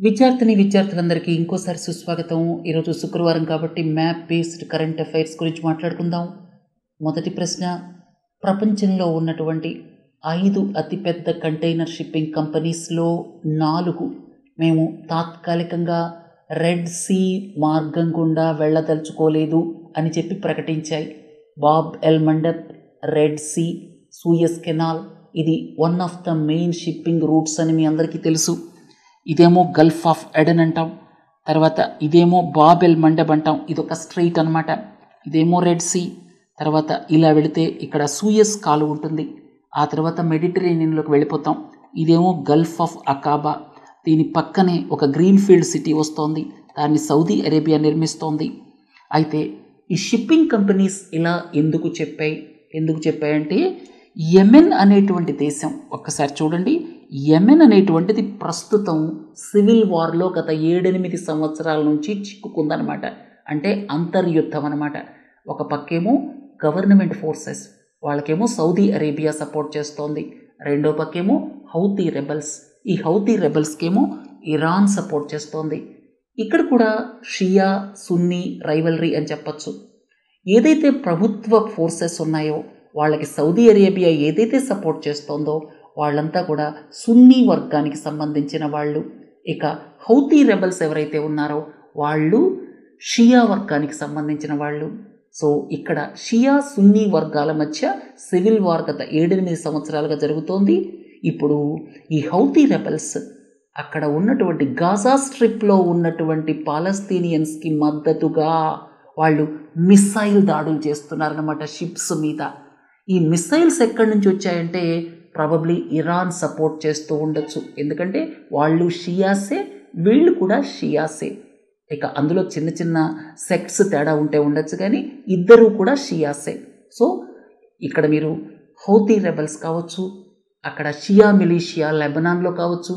విద్యార్థులందరికీ ఇంకోసారి సుస్వాగతం. ఈరోజు శుక్రవారం కాబట్టి మ్యాప్ బేస్డ్ కరెంట్ అఫైర్స్ గురించి మాట్లాడుకుందాం. మొదటి ప్రశ్న, ప్రపంచంలో ఉన్నటువంటి 5 అతిపెద్ద కంటైనర్ షిప్పింగ్ కంపెనీస్లో 4 మేము తాత్కాలికంగా రెడ్ సీ మార్గం గుండా వెళ్ళదలుచుకోలేదు అని చెప్పి ప్రకటించాయి. Bab el Mandeb, Red Sea, Suez Canal, ఇది one of the main shipping routes అని మీ అందరికీ తెలుసు. ఇదేమో గల్ఫ్ ఆఫ్ ఎడెన్ అంటాం, తర్వాత ఇదేమో బాబ్ ఎల్ మండబ్ అంటాం, ఇదొక స్ట్రైట్ అనమాట. ఇదేమో రెడ్ సీ, తర్వాత ఇలా వెళితే ఇక్కడ సూయస్ కాలువ ఉంటుంది, ఆ తర్వాత మెడిటరేనియన్లోకి వెళ్ళిపోతాం. ఇదేమో గల్ఫ్ ఆఫ్ అకాబా, దీని పక్కనే ఒక గ్రీన్ ఫీల్డ్ సిటీ వస్తోంది, దాన్ని సౌదీ అరేబియా నిర్మిస్తోంది. అయితే ఈ షిప్పింగ్ కంపెనీస్ ఇలా ఎందుకు చెప్పాయంటే యెమెన్ అనేటువంటి దేశం, ఒక్కసారి చూడండి, యెమెన్ అనేటువంటిది ప్రస్తుతం సివిల్ వార్లో గత 7-8 సంవత్సరాల నుంచి చిక్కుకుందనమాట. అంటే అంతర్యుద్ధం అనమాట. ఒక పక్కేమో గవర్నమెంట్ ఫోర్సెస్, వాళ్ళకేమో సౌదీ అరేబియా సపోర్ట్ చేస్తోంది. రెండో పక్కేమో హౌతీ రెబల్స్, ఈ హౌతీ రెబల్స్కేమో ఇరాన్ సపోర్ట్ చేస్తోంది. ఇక్కడ కూడా షియా సున్నీ రైవలరీ అని చెప్పచ్చు. ఏదైతే ప్రభుత్వ ఫోర్సెస్ ఉన్నాయో వాళ్ళకి సౌదీ అరేబియా ఏదైతే సపోర్ట్ చేస్తోందో వాళ్ళంతా కూడా సున్నీ వర్గానికి సంబంధించిన వాళ్ళు. ఇక హౌతీ రెబల్స్ ఎవరైతే ఉన్నారో వాళ్ళు షియా వర్గానికి సంబంధించిన వాళ్ళు. సో ఇక్కడ షియా సున్నీ వర్గాల మధ్య సివిల్ వార్ గత 7-8 సంవత్సరాలుగా జరుగుతోంది. ఇప్పుడు ఈ హౌతీ రెబల్స్ అక్కడ ఉన్నటువంటి గాజా స్ట్రిప్లో ఉన్నటువంటి పాలస్తీనియన్స్కి మద్దతుగా వాళ్ళు మిస్సైల్ దాడులు చేస్తున్నారన్నమాట షిప్స్ మీద. ఈ మిస్సైల్స్ ఎక్కడి నుంచి వచ్చాయంటే ప్రాబబ్లీ ఇరాన్ సపోర్ట్ చేస్తూ ఉండొచ్చు, ఎందుకంటే వాళ్ళు షియాసే, వీళ్ళు కూడా షియాసే. ఇక అందులో చిన్న చిన్న సెక్ట్స్ తేడా ఉంటే ఉండొచ్చు, కానీ ఇద్దరూ కూడా షియాసే. సో ఇక్కడ మీరు హౌతీ రెబల్స్ కావచ్చు, అక్కడ షియా మిలీషియా లెబనాన్లో కావచ్చు,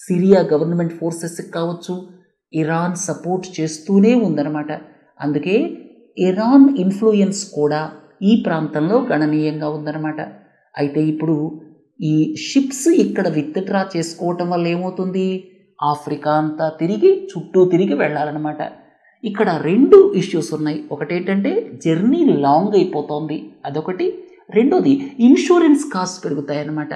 సిరియా గవర్నమెంట్ ఫోర్సెస్కి కావచ్చు, ఇరాన్ సపోర్ట్ చేస్తూనే ఉందన్నమాట. అందుకే ఇరాన్ ఇన్ఫ్లుయెన్స్ కూడా ఈ ప్రాంతంలో గణనీయంగా ఉందన్నమాట. అయితే ఇప్పుడు ఈ షిప్స్ ఇక్కడ విత్డ్రా చేసుకోవటం వల్ల ఏమవుతుంది, ఆఫ్రికా అంతా చుట్టూ తిరిగి వెళ్ళాలన్నమాట. ఇక్కడ 2 ఇష్యూస్ ఉన్నాయి. ఒకటేంటంటే జర్నీ లాంగ్ అయిపోతుంది, అదొకటి. రెండోది ఇన్సూరెన్స్ కాస్ట్ పెరుగుతాయన్నమాట.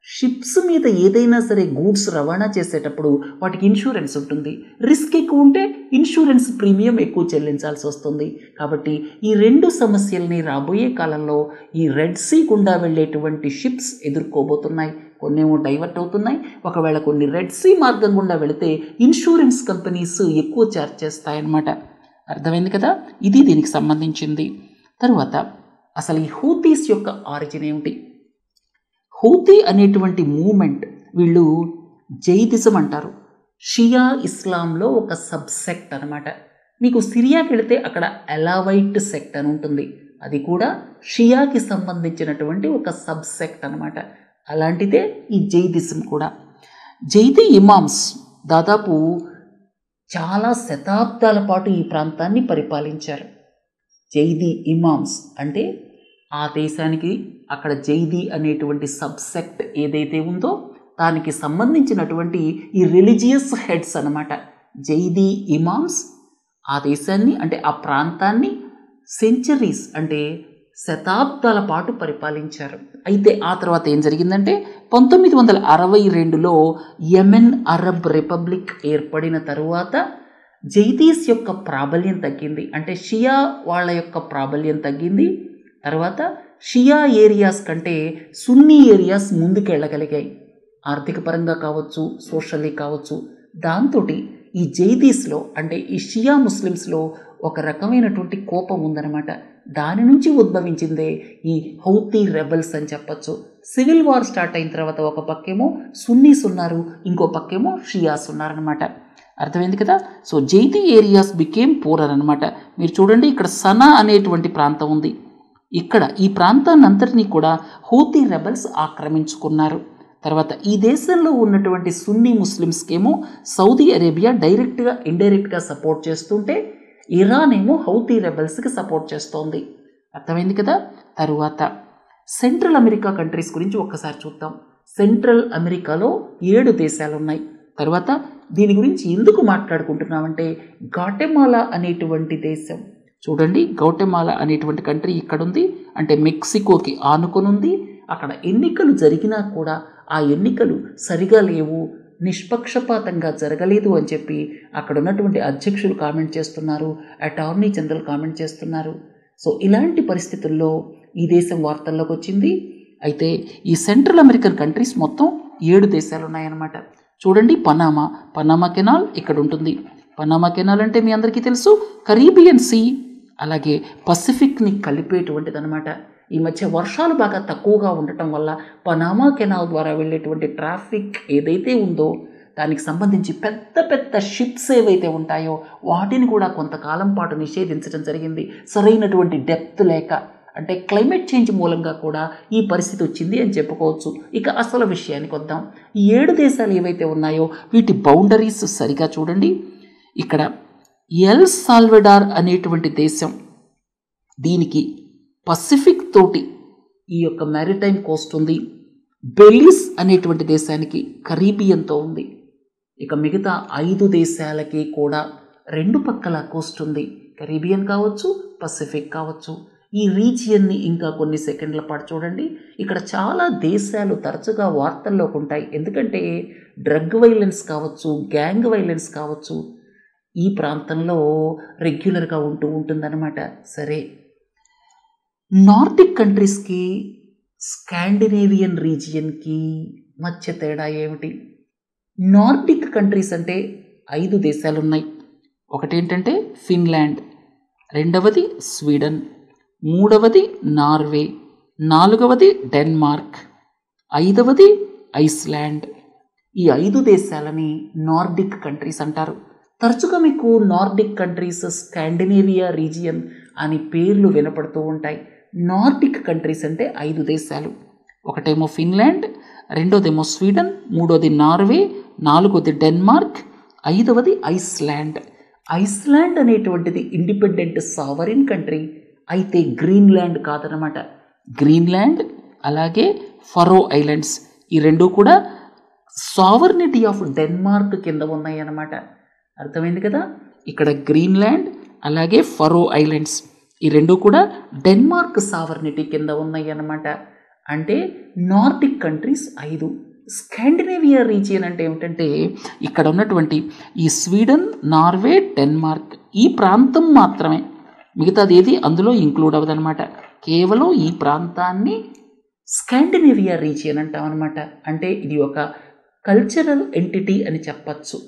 షిప్స్ మీద ఏదైనా సరే గూడ్స్ రవాణా చేసేటప్పుడు వాటికి ఇన్సూరెన్స్ ఉంటుంది. రిస్క్ ఎక్కువ ఉంటే ఇన్సూరెన్స్ ప్రీమియం ఎక్కువ చెల్లించాల్సి వస్తుంది. కాబట్టి ఈ 2 సమస్యల్ని రాబోయే కాలంలో ఈ రెడ్ సీ గుండా వెళ్ళేటువంటి షిప్స్ ఎదుర్కోబోతున్నాయి. కొన్నేమో డైవర్ట్ అవుతున్నాయి, ఒకవేళ కొన్ని రెడ్ సీ మార్గం గుండా వెళితే ఇన్సూరెన్స్ కంపెనీస్ ఎక్కువ ఛార్జ్ చేస్తాయన్నమాట. అర్థమైంది కదా, ఇది దీనికి సంబంధించింది. తరువాత అసలు ఈ హూతీస్ యొక్క ఆరిజిన్ ఏమిటి? హూతీ అనేటువంటి మూమెంట్ వీళ్ళు జైదిజం అంటారు, షియా ఇస్లాంలో ఒక సబ్సెక్ట్ అనమాట. మీకు సిరియాకి వెళితే అక్కడ అలవైట్ సెక్ట్ అని ఉంటుంది, అది కూడా షియాకి సంబంధించినటువంటి ఒక సబ్సెక్ట్ అనమాట. అలాంటిదే ఈ జైదిజం కూడా. జైదీ ఇమామ్స్ దాదాపు చాలా శతాబ్దాల పాటు ఈ ప్రాంతాన్ని పరిపాలించారు. జైదీ ఇమామ్స్ అంటే ఆ దేశానికి అక్కడ జైదీ అనేటువంటి సబ్సెక్ట్ ఏదైతే ఉందో దానికి సంబంధించినటువంటి ఈ రిలీజియస్ హెడ్స్ అనమాట. జైదీ ఇమామ్స్ ఆ దేశాన్ని అంటే ఆ ప్రాంతాన్ని సెంచరీస్ అంటే శతాబ్దాల పాటు పరిపాలించారు. అయితే ఆ తర్వాత ఏం జరిగిందంటే 1962లో యెమెన్ అరబ్ రిపబ్లిక్ ఏర్పడిన తరువాత జైదీస్ యొక్క ప్రాబల్యం తగ్గింది, అంటే షియా వాళ్ళ యొక్క ప్రాబల్యం తగ్గింది. తర్వాత షియా ఏరియాస్ కంటే సున్నీ ఏరియాస్ ముందుకెళ్ళగలిగాయి, ఆర్థిక పరంగా కావచ్చు, సోషల్లీ కావచ్చు. దాంతో ఈ జైదీస్లో అంటే ఈ షియా ముస్లిమ్స్లో ఒక రకమైనటువంటి కోపం ఉందన్నమాట. దాని నుంచి ఉద్భవించిందే ఈ హౌతీ రెబల్స్ అని చెప్పచ్చు. సివిల్ వార్ స్టార్ట్ అయిన తర్వాత ఒక పక్కేమో సున్నీస్ ఉన్నారు, ఇంకో పక్కేమో షియాస్ ఉన్నారనమాట. అర్థమైంది కదా. So Zaidi areas became poorer అనమాట. మీరు చూడండి, ఇక్కడ సనా అనేటువంటి ప్రాంతం ఉంది, ఇక్కడ ఈ ప్రాంతాన్ని అంతటినీ కూడా హూతీ రెబల్స్ ఆక్రమించుకున్నారు. తర్వాత ఈ దేశంలో ఉన్నటువంటి సున్నీ ముస్లిమ్స్కేమో సౌదీ అరేబియా డైరెక్ట్గా ఇండైరెక్ట్గా సపోర్ట్ చేస్తుంటే ఇరాన్ ఏమో హౌతీ రెబల్స్కి సపోర్ట్ చేస్తోంది. అర్థమైంది కదా. తరువాత సెంట్రల్ అమెరికా కంట్రీస్ గురించి ఒక్కసారి చూద్దాం. సెంట్రల్ అమెరికాలో 7 దేశాలు ఉన్నాయి. తర్వాత దీని గురించి ఎందుకు మాట్లాడుకుంటున్నామంటే గ్వాటెమాలా అనేటువంటి దేశం చూడండి, గ్వాటెమాలా అనేటువంటి కంట్రీ ఇక్కడ ఉంది, అంటే మెక్సికోకి ఆనుకొని ఉంది. అక్కడ ఎన్నికలు జరిగినా కూడా ఆ ఎన్నికలు సరిగా లేవు, నిష్పక్షపాతంగా జరగలేదు అని చెప్పి అక్కడ ఉన్నటువంటి అధ్యక్షులు కామెంట్ చేస్తున్నారు, అటార్నీ జనరల్ కామెంట్ చేస్తున్నారు. సో ఇలాంటి పరిస్థితుల్లో ఈ దేశం వార్తల్లోకి వచ్చింది. అయితే ఈ సెంట్రల్ అమెరికన్ కంట్రీస్ మొత్తం 7 దేశాలు ఉన్నాయన్నమాట. చూడండి, పనామా కెనాల్ ఇక్కడ ఉంటుంది. పనామా కెనాల్ అంటే మీ అందరికీ తెలుసు, కరీబియన్ సీ అలాగే పసిఫిక్ని కలిపేటువంటిది అనమాట. ఈ మధ్య వర్షాలు బాగా తక్కువగా ఉండటం వల్ల పనామా కెనాల్ ద్వారా వెళ్ళేటువంటి ట్రాఫిక్ ఏదైతే ఉందో దానికి సంబంధించి పెద్ద పెద్ద షిప్స్ ఏవైతే ఉంటాయో వాటిని కూడా కొంతకాలం పాటు నిషేధించడం జరిగింది, సరైనటువంటి డెప్త్ లేక. అంటే క్లైమేట్ చేంజ్ మూలంగా కూడా ఈ పరిస్థితి వచ్చింది అని చెప్పుకోవచ్చు. ఇక అసలు విషయానికి వద్దాం. ఈ 7 దేశాలు ఏవైతే ఉన్నాయో వీటి బౌండరీస్ సరిగా చూడండి. ఇక్కడ ఎల్ సాల్వడార్ అనేటువంటి దేశం, దీనికి పసిఫిక్ తోటి ఈ యొక్క మ్యారిటైమ్ కోస్ట్ ఉంది. బెలిస్ అనేటువంటి దేశానికి కరీబియన్తో ఉంది. ఇక మిగతా 5 దేశాలకి కూడా 2 పక్కల కోస్ట్ ఉంది, కరీబియన్ కావచ్చు, పసిఫిక్ కావచ్చు. ఈ రీజియన్ని ఇంకా కొన్ని సెకండ్ల పాటు చూడండి. ఇక్కడ చాలా దేశాలు తరచుగా వార్తల్లోకి ఉంటాయి, ఎందుకంటే డ్రగ్ వైలెన్స్ కావచ్చు, గ్యాంగ్ వైలెన్స్ కావచ్చు, ఈ ప్రాంతంలో రెగ్యులర్గా ఉంటుందన్నమాట. సరే, నార్డిక్ కంట్రీస్కి స్కాండినేవియన్ రీజియన్కి మధ్య తేడా ఏమిటి? నార్డిక్ కంట్రీస్ అంటే 5 దేశాలు ఉన్నాయి. ఒకటేంటంటే ఫిన్లాండ్, రెండవది స్వీడన్, మూడవది నార్వే, నాలుగవది డెన్మార్క్, 5వది ఐస్లాండ్. ఈ 5 దేశాలని నార్డిక్ కంట్రీస్ అంటారు. తరచుగా మీకు నార్డిక్ కంట్రీస్, స్కాండినేవియా రీజియన్ అని పేర్లు వినపడుతూ ఉంటాయి. నార్డిక్ కంట్రీస్ అంటే 5 దేశాలు. ఒకటేమో ఫిన్లాండ్, రెండోదేమో స్వీడన్, మూడోది నార్వే, నాలుగోది డెన్మార్క్, 5వది ఐస్లాండ్. ఐస్లాండ్ అనేటువంటిది ఇండిపెండెంట్ సావరిన్ కంట్రీ, అయితే గ్రీన్లాండ్ కాదనమాట. గ్రీన్లాండ్ అలాగే ఫరో ఐలాండ్స్ ఈ 2 కూడా సావర్నిటీ ఆఫ్ డెన్మార్క్ కింద ఉన్నాయి అన్నమాట. అర్థమైంది కదా? ఇక్కడ గ్రీన్లాండ్ అలాగే ఫరో ఐలాండ్స్ ఈ 2 కూడా డెన్మార్క్ సావర్నిటీ కింద ఉన్నాయి అన్నమాట. అంటే నార్డిక్ కంట్రీస్ 5. స్కాండినేవియా రీజియన్ అంటే ఏమిటంటే ఇక్కడ ఉన్నటువంటి ఈ స్వీడన్, నార్వే, డెన్మార్క్ ఈ ప్రాంతం మాత్రమే, మిగతాది ఏది అందులో ఇంక్లూడ్ అవ్వదన్నమాట. కేవలం ఈ ప్రాంతాన్ని స్కాండినేవియా రీజియన్ అంటామన్నమాట. అంటే ఇది ఒక కల్చరల్ ఎంటిటీ అని చెప్పచ్చు.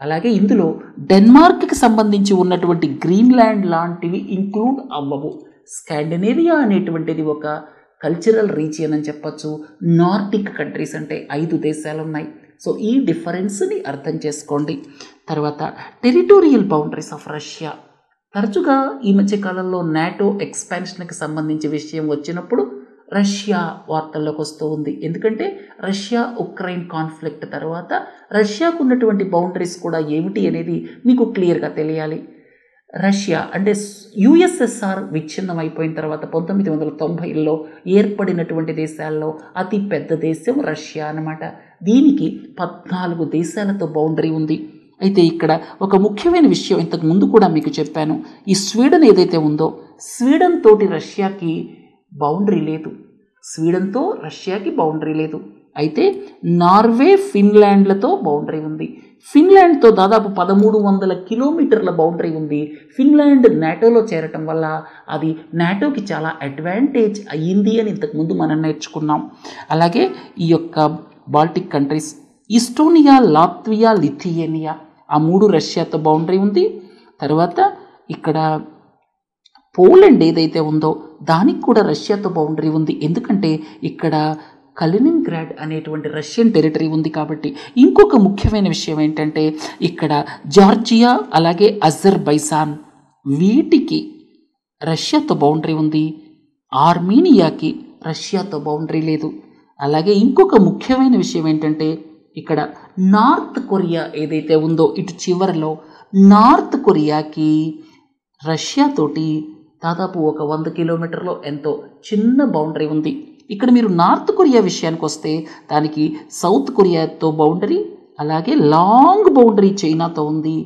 అలాగే ఇందులో డెన్మార్క్కి సంబంధించి ఉన్నటువంటి గ్రీన్లాండ్ లాంటివి ఇంక్లూడ్ అవ్వవు. స్కాండినేవియా అనేటువంటిది ఒక కల్చరల్ రీజియన్ అని చెప్పచ్చు. నార్డిక్ కంట్రీస్ అంటే 5 దేశాలు ఉన్నాయి. సో ఈ డిఫరెన్స్ని అర్థం చేసుకోండి. తర్వాత టెరిటోరియల్ బౌండరీస్ ఆఫ్ రష్యా. తరచుగా ఈ మధ్యకాలంలో నాటో ఎక్స్పాన్షన్కి సంబంధించి విషయం వచ్చినప్పుడు రష్యా వార్తల్లోకి వస్తూ ఉంది. ఎందుకంటే రష్యా ఉక్రెయిన్ కాన్ఫ్లిక్ట్ తర్వాత రష్యాకు ఉన్నటువంటి బౌండరీస్ కూడా ఏమిటి అనేది మీకు క్లియర్గా తెలియాలి. రష్యా అంటే యుఎస్ఎస్ఆర్ విచ్ఛిన్నం అయిపోయిన తర్వాత 1990లో ఏర్పడినటువంటి దేశాల్లో అతి పెద్ద దేశం రష్యా అన్నమాట. దీనికి 14 దేశాలతో బౌండరీ ఉంది. అయితే ఇక్కడ ఒక ముఖ్యమైన విషయం ఇంతకు ముందు కూడా మీకు చెప్పాను. ఈ స్వీడన్ ఏదైతే ఉందో స్వీడన్ తోటి రష్యాకి బౌండరీ లేదు. స్వీడన్తో రష్యాకి బౌండరీ లేదు. అయితే నార్వే, ఫిన్లాండ్లతో బౌండరీ ఉంది. ఫిన్లాండ్తో దాదాపు 1300 కిలోమీటర్ల బౌండరీ ఉంది. ఫిన్లాండ్ నాటోలో చేరటం వల్ల అది నాటోకి చాలా అడ్వాంటేజ్ అయ్యింది అని ఇంతకుముందు మనం నేర్చుకున్నాం. అలాగే ఈ యొక్క బాల్టిక్ కంట్రీస్ ఈస్టోనియా, లాత్వియా, లిథియేనియా ఆ 3 రష్యాతో బౌండరీ ఉంది. తర్వాత ఇక్కడ పోలాండ్ ఏదైతే ఉందో దానికి కూడా రష్యాతో బౌండరీ ఉంది. ఎందుకంటే ఇక్కడ కలినిన్గ్రాడ్ అనేటువంటి రష్యన్ టెరిటరీ ఉంది కాబట్టి. ఇంకొక ముఖ్యమైన విషయం ఏంటంటే ఇక్కడ జార్జియా అలాగే అజర్బైజాన్ వీటికి రష్యాతో బౌండరీ ఉంది. ఆర్మీనియాకి రష్యాతో బౌండరీ లేదు. అలాగే ఇంకొక ముఖ్యమైన విషయం ఏంటంటే ఇక్కడ నార్త్ కొరియా ఏదైతే ఉందో ఇటు చివరిలో నార్త్ కొరియాకి రష్యాతోటి దాదాపు ఒక 100 కిలోమీటర్లో ఎంతో చిన్న బౌండరీ ఉంది. ఇక్కడ మీరు నార్త్ కొరియా విషయానికి వస్తే దానికి సౌత్ కొరియాతో బౌండరీ, అలాగే లాంగ్ బౌండరీ చైనాతో ఉంది,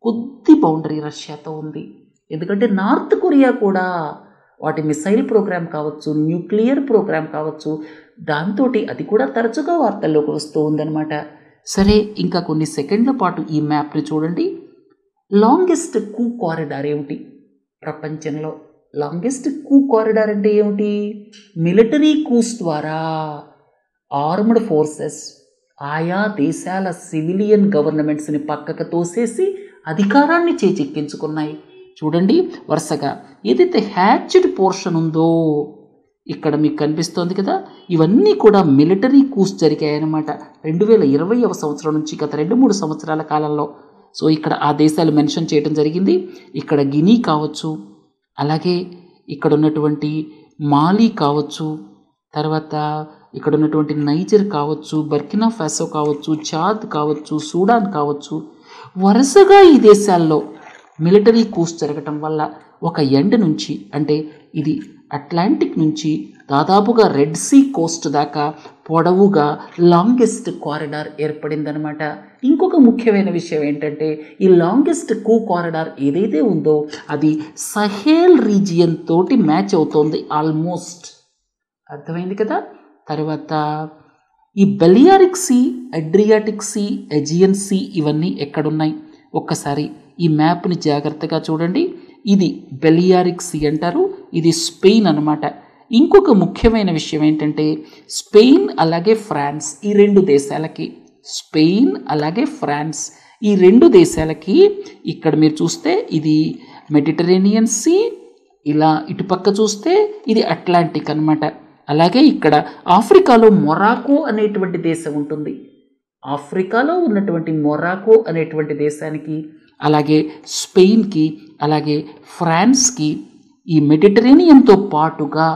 కొద్ది బౌండరీ రష్యాతో ఉంది. ఎందుకంటే నార్త్ కొరియా కూడా వాటి మిసైల్ ప్రోగ్రామ్ కావచ్చు, న్యూక్లియర్ ప్రోగ్రామ్ కావచ్చు, దాంతో అది కూడా తరచుగా వార్తల్లోకి వస్తూ ఉందన్నమాట. సరే, ఇంకా కొన్ని సెకండ్ల పాటు ఈ మ్యాప్ని చూడండి. లాంగెస్ట్ కూ కారిడార్ ఏమిటి ప్రపంచంలో? లాంగెస్ట్ కూ కారిడార్ అంటే ఏమిటి? మిలిటరీ కూస్ ద్వారా ఆర్మ్డ్ ఫోర్సెస్ ఆయా దేశాల సివిలియన్ గవర్నమెంట్స్ని పక్కకు తోసేసి అధికారాన్ని చేజిక్కించుకున్నాయి. చూడండి వరుసగా ఏదైతే హ్యాచ్డ్ పోర్షన్ ఉందో ఇక్కడ మీకు కనిపిస్తోంది కదా, ఇవన్నీ కూడా మిలిటరీ కూస్ జరిగాయన్నమాట 2020వ సంవత్సరం నుంచి గత 2-3 సంవత్సరాల కాలంలో. సో ఇక్కడ ఆ దేశాలు మెన్షన్ చేయడం జరిగింది. ఇక్కడ గినీ కావచ్చు, అలాగే ఇక్కడ ఉన్నటువంటి మాలి కావచ్చు, తర్వాత ఇక్కడ ఉన్నటువంటి నైజర్ కావచ్చు, బర్కినా ఫాసో కావచ్చు, చాద్ కావచ్చు, సూడాన్ కావచ్చు, వరుసగా ఈ దేశాల్లో మిలిటరీ కూస్ జరగటం వల్ల ఒక ఎండ్ నుంచి, అంటే ఇది అట్లాంటిక్ నుంచి దాదాపుగా రెడ్ సీ కోస్ట్ దాకా పొడవుగా లాంగెస్ట్ కారిడార్ ఏర్పడిందనమాట. ఇంకొక ముఖ్యమైన విషయం ఏంటంటే ఈ లాంగెస్ట్ కూ కారిడార్ ఏదైతే ఉందో అది సహేల్ రీజియన్ తోటి మ్యాచ్ అవుతోంది ఆల్మోస్ట్. అర్థమైంది కదా. తర్వాత ఈ బెలియారిక్ సీ, అడ్రియాటిక్ సీ, ఎజియన్ సీ ఇవన్నీ ఎక్కడున్నాయి ఒక్కసారి ఈ మ్యాప్ని జాగ్రత్తగా చూడండి. ఇది బెలియారిక్ సీ అంటారు, ఇది స్పెయిన్ అన్నమాట. ఇంకొక ముఖ్యమైన విషయం ఏంటంటే స్పెయిన్ అలాగే ఫ్రాన్స్ ఈ రెండు దేశాలకి, స్పెయిన్ అలాగే ఫ్రాన్స్ ఈ రెండు దేశాలకి ఇక్కడ మీరు చూస్తే ఇది మెడిటరేనియన్ సీ, ఇలా ఇటుపక్క చూస్తే ఇది అట్లాంటిక్ అన్నమాట. అలాగే ఇక్కడ ఆఫ్రికాలో మొరాకో అనేటువంటి దేశం ఉంటుంది. ఆఫ్రికాలో ఉన్నటువంటి మొరాకో అనేటువంటి దేశానికి, అలాగే స్పెయిన్కి, అలాగే ఫ్రాన్స్కి ఈ మెడిటరేనియన్తో పాటుగా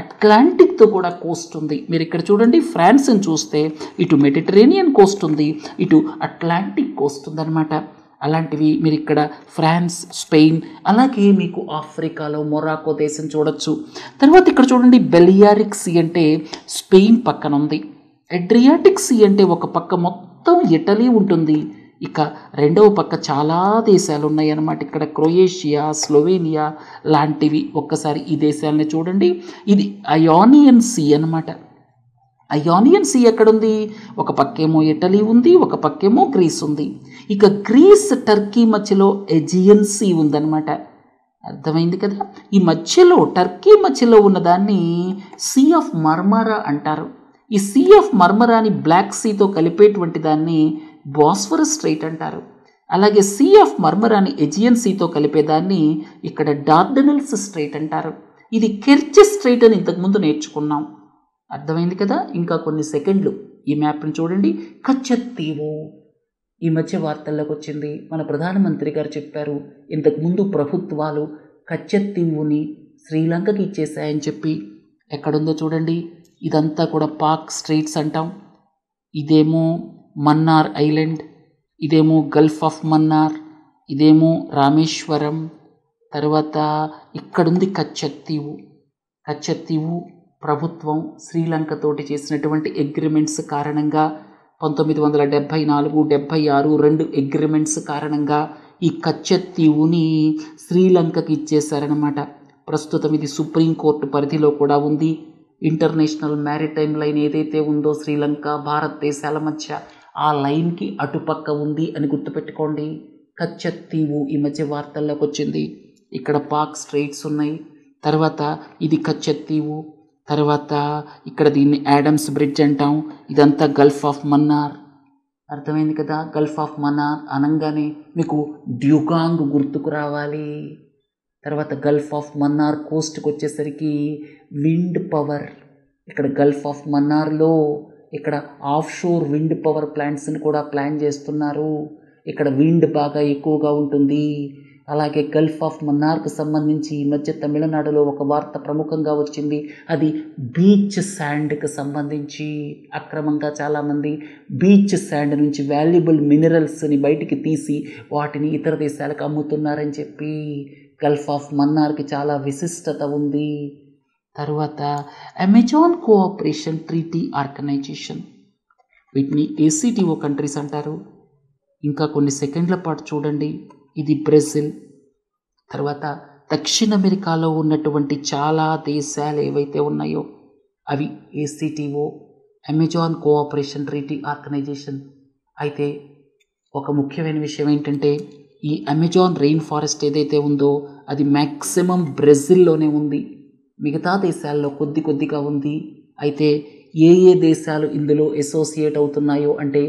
అట్లాంటిక్తో కూడా కోస్ట్ ఉంది. మీరు ఇక్కడ చూడండి, ఫ్రాన్స్ని చూస్తే ఇటు మెడిటరేనియన్ కోస్ట్ ఉంది, ఇటు అట్లాంటిక్ కోస్ట్ ఉందన్నమాట. అలాంటివి మీరు ఇక్కడ ఫ్రాన్స్, స్పెయిన్, అలాగే మీకు ఆఫ్రికాలో మొరాకో దేశం చూడొచ్చు. తర్వాత ఇక్కడ చూడండి, బెలియారిక్ సీ అంటే స్పెయిన్ పక్కన ఉంది, అడ్రియాటిక్ సీ అంటే ఒక పక్క మొత్తం ఇటలీ ఉంటుంది, ఇక రెండవ పక్క చాలా దేశాలు ఉన్నాయి అన్నమాట. ఇక్కడ క్రొయేషియా, స్లోవేనియా లాంటివి. ఒక్కసారి ఈ దేశాలని చూడండి. ఇది అయోనియన్ సీ అన్నమాట. అయోనియన్ సీ ఎక్కడుంది? ఒక పక్కేమో ఇటలీ ఉంది, ఒక పక్కేమో గ్రీస్ ఉంది. ఇక గ్రీస్ టర్కీ మధ్యలో ఎజియన్ సీ ఉందన్నమాట. అర్థమైంది కదా. ఈ మధ్యలో టర్కీ మధ్యలో ఉన్నదాన్ని సీ ఆఫ్ మర్మరా అంటారు. ఈ సీ ఆఫ్ మర్మరాని బ్లాక్ సీతో కలిపేటువంటి దాన్ని బాస్ఫరస్ స్ట్రైట్ అంటారు. అలాగే సీ ఆఫ్ మర్మరాని ఎజియన్ సీతో కలిపేదాన్ని ఇక్కడ డార్డనెల్స్ స్ట్రైట్ అంటారు. ఇది కెర్చెస్ స్ట్రైట్ అని ఇంతకుముందు నేర్చుకున్నాం. అర్థమైంది కదా. ఇంకా కొన్ని సెకండ్లు ఈ మ్యాప్ని చూడండి. కచ్చత్తీవు ఈ మధ్య వార్తల్లోకి వచ్చింది. మన ప్రధానమంత్రి గారు చెప్పారు, ఇంతకుముందు ప్రభుత్వాలు కచ్చత్తీవుని శ్రీలంకకి ఇచ్చేసాయని చెప్పి. ఎక్కడుందో చూడండి, ఇదంతా కూడా పాక్ స్ట్రైట్స్ అంటాం. ఇదేమో మన్నార్ ఐలాండ్, ఇదేమో గల్ఫ్ ఆఫ్ మన్నార్, ఇదేమో రామేశ్వరం, తర్వాత ఇక్కడుంది కచ్చత్తీవు. కచ్చత్తీవు ప్రభుత్వం శ్రీలంకతోటి చేసినటువంటి అగ్రిమెంట్స్ కారణంగా 1974-76 2 అగ్రిమెంట్స్ కారణంగా ఈ కచ్చత్తీవుని శ్రీలంకకి ఇచ్చేశారనమాట. ప్రస్తుతం ఇది సుప్రీంకోర్టు పరిధిలో కూడా ఉంది. ఇంటర్నేషనల్ మ్యారిటైమ్ లైన్ ఏదైతే ఉందో శ్రీలంక భారతదేశాల మధ్య, ఆ లైన్కి అటుపక్క ఉంది అని గుర్తుపెట్టుకోండి. కచ్చత్తీవు ఈ మధ్య వార్తల్లోకి వచ్చింది. ఇక్కడ పాక్ స్ట్రైట్స్ ఉన్నాయి, తర్వాత ఇది కచ్చత్తీవు, తర్వాత ఇక్కడ దీన్ని యాడమ్స్ బ్రిడ్జ్ అంటాం. ఇదంతా గల్ఫ్ ఆఫ్ మన్నార్. అర్థమైంది కదా. గల్ఫ్ ఆఫ్ మన్నార్ అనగానే మీకు డ్యూగాంగ్ గుర్తుకు రావాలి. తర్వాత గల్ఫ్ ఆఫ్ మన్నార్ కోస్ట్కి వచ్చేసరికి విండ్ పవర్. ఇక్కడ గల్ఫ్ ఆఫ్ మన్నార్లో ఇక్కడ ఆఫ్ షోర్ విండ్ పవర్ ప్లాంట్స్ని కూడా ప్లాన్ చేస్తున్నారు. ఇక్కడ విండ్ బాగా ఎక్కువగా ఉంటుంది. అలాగే గల్ఫ్ ఆఫ్ మన్నార్కు సంబంధించి ఈ మధ్య తమిళనాడులో ఒక వార్త ప్రముఖంగా వచ్చింది. అది బీచ్ శాండ్కి సంబంధించి. అక్రమంగా చాలామంది బీచ్ శాండ్ నుంచి వాల్యుబుల్ మినరల్స్ని బయటికి తీసి వాటిని ఇతర దేశాలకు అమ్ముతున్నారని చెప్పి. గల్ఫ్ ఆఫ్ మన్నార్కి చాలా విశిష్టత ఉంది. తర్వాత అమెజాన్ కోఆపరేషన్ ట్రీటీ ఆర్గనైజేషన్. వీటిని ఏసీటీఓ కంట్రీస్ అంటారు. ఇంకా కొన్ని సెకండ్ల పాటు చూడండి, ఇది బ్రెజిల్. తర్వాత దక్షిణ అమెరికాలో ఉన్నటువంటి చాలా దేశాలు ఏవైతే ఉన్నాయో అవి ACTO, Amazon cooperation treaty organisation. అయితే ఒక ముఖ్యమైన విషయం ఏంటంటే, ఈ అమెజాన్ రెయిన్ ఫారెస్ట్ ఏదైతే ఉందో అది మ్యాక్సిమం బ్రెజిల్లోనే ఉంది, మిగతా దేశాల్లో కొద్ది కొద్దిగా ఉంది. అయితే ఏ ఏ దేశాలు ఇందులో అసోసియేట్ అవుతున్నాయో అంటే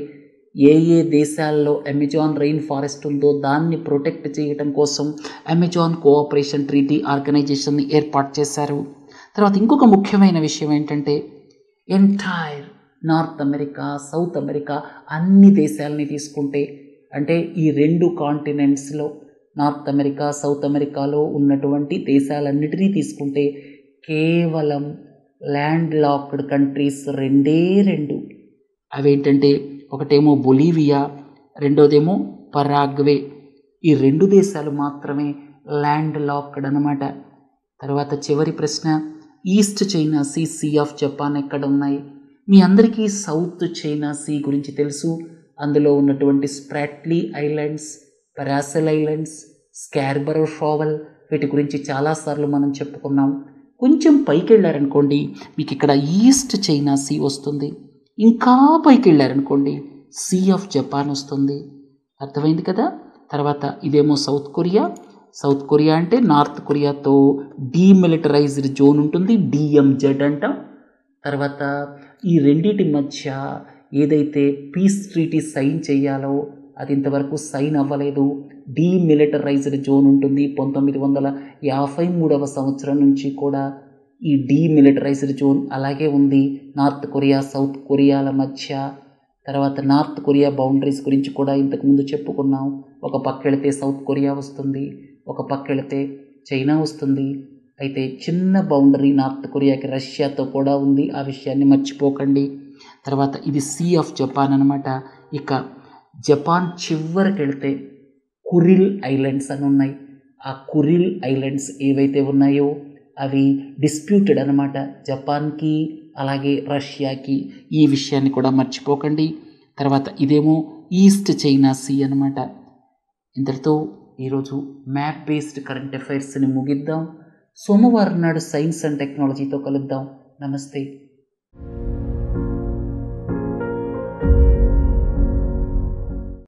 ఏ ఏ దేశాల్లో అమెజాన్ రెయిన్ ఫారెస్ట్ ఉందో దాన్ని ప్రొటెక్ట్ చేయడం కోసం అమెజాన్ కోఆపరేషన్ ట్రీటీ ఆర్గనైజేషన్ని ఏర్పాటు చేశారు. తర్వాత ఇంకొక ముఖ్యమైన విషయం ఏంటంటే, entire north America, south America అన్ని దేశాలని తీసుకుంటే, అంటే ఈ 2 కాంటినెంట్స్లో నార్త్ అమెరికా, సౌత్ అమెరికాలో ఉన్నటువంటి దేశాలన్నిటినీ తీసుకుంటే కేవలం ల్యాండ్ లాక్డ్ కంట్రీస్ 2 అవేంటంటే ఒకటేమో బొలీవియా, రెండోదేమో పరాగ్వే. ఈ 2 దేశాలు మాత్రమే ల్యాండ్ లాక్డ్ అనమాట. తర్వాత చివరి ప్రశ్న, East China Sea, Sea of Japan ఎక్కడ ఉన్నాయి? మీ అందరికీ సౌత్ చైనా సీ గురించి తెలుసు. అందులో ఉన్నటువంటి స్ప్రాట్లీ ఐలాండ్స్, పరాసెల్ ఐలాండ్స్, స్కార్బరో షోవెల్, వీటి గురించి చాలాసార్లు మనం చెప్పుకున్నాం. కొంచెం పైకి వెళ్ళారనుకోండి మీకు ఇక్కడ ఈస్ట్ చైనా సీ వస్తుంది. ఇంకా పైకి వెళ్ళారనుకోండి సీ ఆఫ్ జపాన్ వస్తుంది. అర్థమైంది కదా? తర్వాత ఇదేమో సౌత్ కొరియా. సౌత్ కొరియా అంటే నార్త్ కొరియాతో డీమిలిటరైజ్డ్ జోన్ ఉంటుంది, డిఎంజెడ్ అంటాం. తర్వాత ఈ రెండింటి మధ్య ఏదైతే పీస్ ట్రీటీ సైన్ చేయాలో అది ఇంతవరకు సైన్ అవ్వలేదు. డీమిలిటరైజ్డ్ జోన్ ఉంటుంది. 1953వ సంవత్సరం నుంచి కూడా ఈ డీమిలిటరైజ్డ్ జోన్ అలాగే ఉంది నార్త్ కొరియా, సౌత్ కొరియాల మధ్య. తర్వాత నార్త్ కొరియా బౌండరీస్ గురించి కూడా ఇంతకుముందు చెప్పుకున్నాం. ఒక పక్క వెళితే సౌత్ కొరియా వస్తుంది, ఒక పక్క వెళితే చైనా వస్తుంది. అయితే చిన్న బౌండరీ నార్త్ కొరియాకి రష్యాతో కూడా ఉంది, ఆ విషయాన్ని మర్చిపోకండి. తర్వాత ఇది సీ ఆఫ్ జపాన్ అనమాట. ఇక జపాన్ చివరికి వెళితే కురిల్ ఐలాండ్స్ అని ఉన్నాయి. ఆ కురిల్ ఐలాండ్స్ ఏవైతే ఉన్నాయో అవి డిస్ప్యూటెడ్ అనమాట, జపాన్కి అలాగే రష్యాకి. ఈ విషయాన్ని కూడా మర్చిపోకండి. తర్వాత ఇదేమో ఈస్ట్ చైనా సీ అనమాట. ఇంతటితో ఈరోజు మ్యాప్ బేస్డ్ కరెంట్ అఫైర్స్ని ముగిద్దాం. సోమవారం నాడు సైన్స్ అండ్ టెక్నాలజీతో కలుద్దాం. నమస్తే.